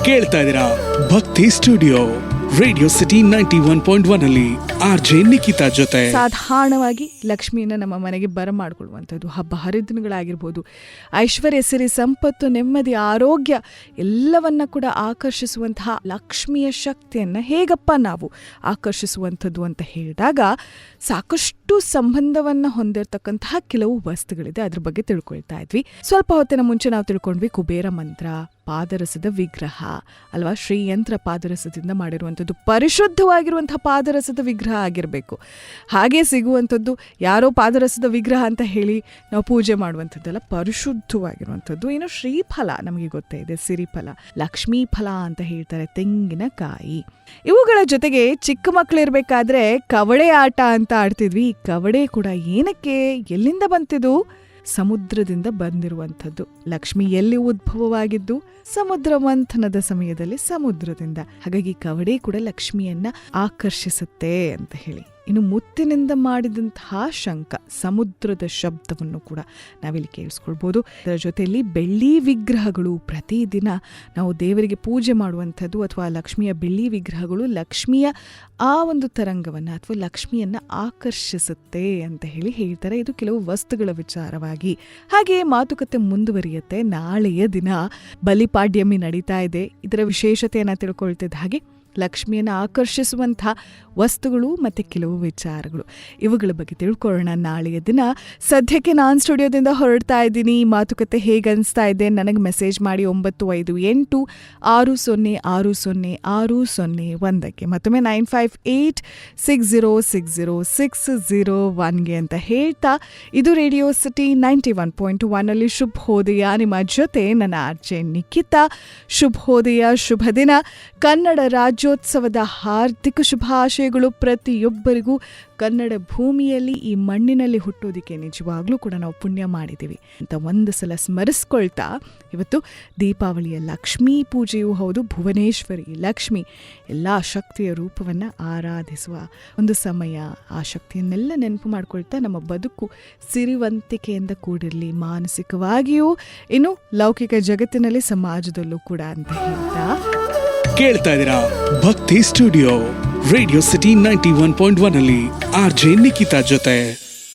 ಕೇಳ್ತಾ ಇದ್ದೀರಾ ಭಕ್ತಿ ಸ್ಟುಡಿಯೋ ರೇಡಿಯೋ ಸಿಟಿ 91.1 ಅಲ್ಲಿ ಆರ್ಜೆ ನಿಖಿತಾ ಜೊತೆ. ಸಾಧಾರಣವಾಗಿ ಲಕ್ಷ್ಮಿಯನ್ನ ನಮ್ಮ ಮನೆಗೆ ಬರಮಾಡ್ಕೊಳ್ಳುವಂಥದ್ದು ಹಬ್ಬ ಹರಿದಿನಗಳಾಗಿರ್ಬೋದು, ಐಶ್ವರ್ಯ, ಸಿರಿ, ಸಂಪತ್ತು, ನೆಮ್ಮದಿ, ಆರೋಗ್ಯ ಎಲ್ಲವನ್ನ ಕೂಡ ಆಕರ್ಷಿಸುವಂತಹ ಲಕ್ಷ್ಮಿಯ ಶಕ್ತಿಯನ್ನ ಹೇಗಪ್ಪ ನಾವು ಆಕರ್ಷಿಸುವಂಥದ್ದು ಅಂತ ಹೇಳಿದಾಗ ಸಾಕಷ್ಟು ಸಂಬಂಧವನ್ನ ಹೊಂದಿರತಕ್ಕಂತಹ ಕೆಲವು ವಸ್ತುಗಳಿದೆ. ಅದ್ರ ಬಗ್ಗೆ ತಿಳ್ಕೊಳ್ತಾ ಇದ್ವಿ. ಸ್ವಲ್ಪ ಹೊತ್ತಿನ ಮುಂಚೆ ನಾವು ತಿಳ್ಕೊಂಡ್ವಿ ಕುಬೇರ ಮಂತ್ರ, ಪಾದರಸದ ವಿಗ್ರಹ ಅಲ್ವಾ, ಶ್ರೀಯಂತ್ರ ಪಾದರಸದಿಂದ ಮಾಡಿರುವಂಥದ್ದು, ಪರಿಶುದ್ಧವಾಗಿರುವಂತಹ ಪಾದರಸದ ವಿಗ್ರಹ ಆಗಿರಬೇಕು. ಹಾಗೆ ಸಿಗುವಂಥದ್ದು ಯಾರೋ ಪಾದರಸದ ವಿಗ್ರಹ ಅಂತ ಹೇಳಿ ನಾವು ಪೂಜೆ ಮಾಡುವಂಥದ್ದಲ್ಲ, ಪರಿಶುದ್ಧವಾಗಿರುವಂಥದ್ದು. ಇನ್ನು ಶ್ರೀಫಲ ನಮಗೆ ಗೊತ್ತೇ ಇದೆ, ಸಿರಿಫಲ, ಲಕ್ಷ್ಮೀ ಫಲ ಅಂತ ಹೇಳ್ತಾರೆ, ತೆಂಗಿನಕಾಯಿ. ಇವುಗಳ ಜೊತೆಗೆ ಚಿಕ್ಕ ಮಕ್ಕಳಿರ್ಬೇಕಾದ್ರೆ ಕವಡೆ ಆಟ ಅಂತ ಆಡ್ತಿದ್ವಿ. ಈ ಕವಡೆ ಕೂಡ ಏನಕ್ಕೆ, ಎಲ್ಲಿಂದ ಬಂತಿದ್ದು? ಸಮುದ್ರದಿಂದ ಬಂದಿರುವಂಥದ್ದು. ಲಕ್ಷ್ಮಿ ಎಲ್ಲಿ ಉದ್ಭವವಾಗಿದ್ದು? ಸಮುದ್ರ ಮಂಥನದ ಸಮಯದಲ್ಲಿ ಸಮುದ್ರದಿಂದ. ಹಾಗಾಗಿ ಕವಡೆ ಕೂಡ ಲಕ್ಷ್ಮಿಯನ್ನ ಆಕರ್ಷಿಸುತ್ತೆ ಅಂತ ಹೇಳಿ. ಇನ್ನು ಮುತ್ತಿನಿಂದ ಮಾಡಿದಂತಹ ಶಂಖ, ಸಮುದ್ರದ ಶಬ್ದವನ್ನು ಕೂಡ ನಾವಿಲ್ಲಿ ಕೇಳಿಸ್ಕೊಳ್ಬೋದು. ಅದರ ಜೊತೆಯಲ್ಲಿ ಬೆಳ್ಳಿ ವಿಗ್ರಹಗಳು, ಪ್ರತಿದಿನ ನಾವು ದೇವರಿಗೆ ಪೂಜೆ ಮಾಡುವಂಥದ್ದು ಅಥವಾ ಲಕ್ಷ್ಮಿಯ ಬೆಳ್ಳಿ ವಿಗ್ರಹಗಳು ಲಕ್ಷ್ಮಿಯ ಆ ಒಂದು ತರಂಗವನ್ನು ಅಥವಾ ಲಕ್ಷ್ಮಿಯನ್ನ ಆಕರ್ಷಿಸುತ್ತೆ ಅಂತ ಹೇಳಿ ಹೇಳ್ತಾರೆ. ಇದು ಕೆಲವು ವಸ್ತುಗಳ ವಿಚಾರವಾಗಿ. ಹಾಗೆ ಮಾತುಕತೆ ಮುಂದುವರಿಯುತ್ತೆ. ನಾಳೆಯ ದಿನ ಬಲಿಪಾಡ್ಯಮಿ ನಡೀತಾ ಇದೆ. ಇದರ ವಿಶೇಷತೆಯನ್ನು ತಿಳ್ಕೊಳ್ತಿದ್ದ ಹಾಗೆ ಲಕ್ಷ್ಮಿಯನ್ನು ಆಕರ್ಷಿಸುವಂಥ ವಸ್ತುಗಳು ಮತ್ತು ಕೆಲವು ವಿಚಾರಗಳು, ಇವುಗಳ ಬಗ್ಗೆ ತಿಳ್ಕೊಳ್ಳೋಣ ನಾಳೆಯ ದಿನ. ಸದ್ಯಕ್ಕೆ ನಾನು ಸ್ಟುಡಿಯೋದಿಂದ ಹೊರಡ್ತಾ ಇದ್ದೀನಿ. ಮಾತುಕತೆ ಹೇಗೆ ಅನಿಸ್ತಾ ಇದೆ ನನಗೆ ಮೆಸೇಜ್ ಮಾಡಿ 9586060601 ಮತ್ತೊಮ್ಮೆ 9586060601 ಅಂತ ಹೇಳ್ತಾ, ಇದು ರೇಡಿಯೋ ಸಿಟಿ 91.1 ಶುಭೋದಯ. ನಿಮ್ಮ ಜೊತೆ ನನ್ನ ಆರ್ಜೆ ನಿಖಿತಾ. ಶುಭೋದಯ, ಶುಭ ದಿನ. ಕನ್ನಡ ರಾಜ್ಯೋತ್ಸವದ ಹಾರ್ದಿಕ ಶುಭಾಶಯಗಳು ಪ್ರತಿಯೊಬ್ಬರಿಗೂ. ಕನ್ನಡ ಭೂಮಿಯಲ್ಲಿ, ಈ ಮಣ್ಣಿನಲ್ಲಿ ಹುಟ್ಟೋದಕ್ಕೆ ನಿಜವಾಗ್ಲೂ ಕೂಡ ನಾವು ಪುಣ್ಯ ಮಾಡಿದ್ದೀವಿ ಅಂತ ಒಂದು ಸಲ ಸ್ಮರಿಸ್ಕೊಳ್ತಾ, ಇವತ್ತು ದೀಪಾವಳಿಯ ಲಕ್ಷ್ಮೀ ಪೂಜೆಯೂ ಹೌದು. ಭುವನೇಶ್ವರಿ ಲಕ್ಷ್ಮಿ ಎಲ್ಲ ಶಕ್ತಿಯ ರೂಪವನ್ನು ಆರಾಧಿಸುವ ಒಂದು ಸಮಯ. ಆ ಶಕ್ತಿಯನ್ನೆಲ್ಲ ನೆನಪು ಮಾಡ್ಕೊಳ್ತಾ ನಮ್ಮ ಬದುಕು ಸಿರಿವಂತಿಕೆಯಿಂದ ಕೂಡಿರಲಿ, ಮಾನಸಿಕವಾಗಿಯೂ, ಇನ್ನು ಲೌಕಿಕ ಜಗತ್ತಿನಲ್ಲಿ, ಸಮಾಜದಲ್ಲೂ ಕೂಡ ಅಂತ ಹೇಳ್ತಾ ಕೇಳ್ತಾ ಇದ್ದೀರಾ ಭಕ್ತಿ ಸ್ಟುಡಿಯೋ ರೇಡಿಯೋ ಸಿಟಿ 91.1 ಅಲ್ಲಿ ಆರ್ಜೆ ನಿಖಿತಾ ಜೊತೆ.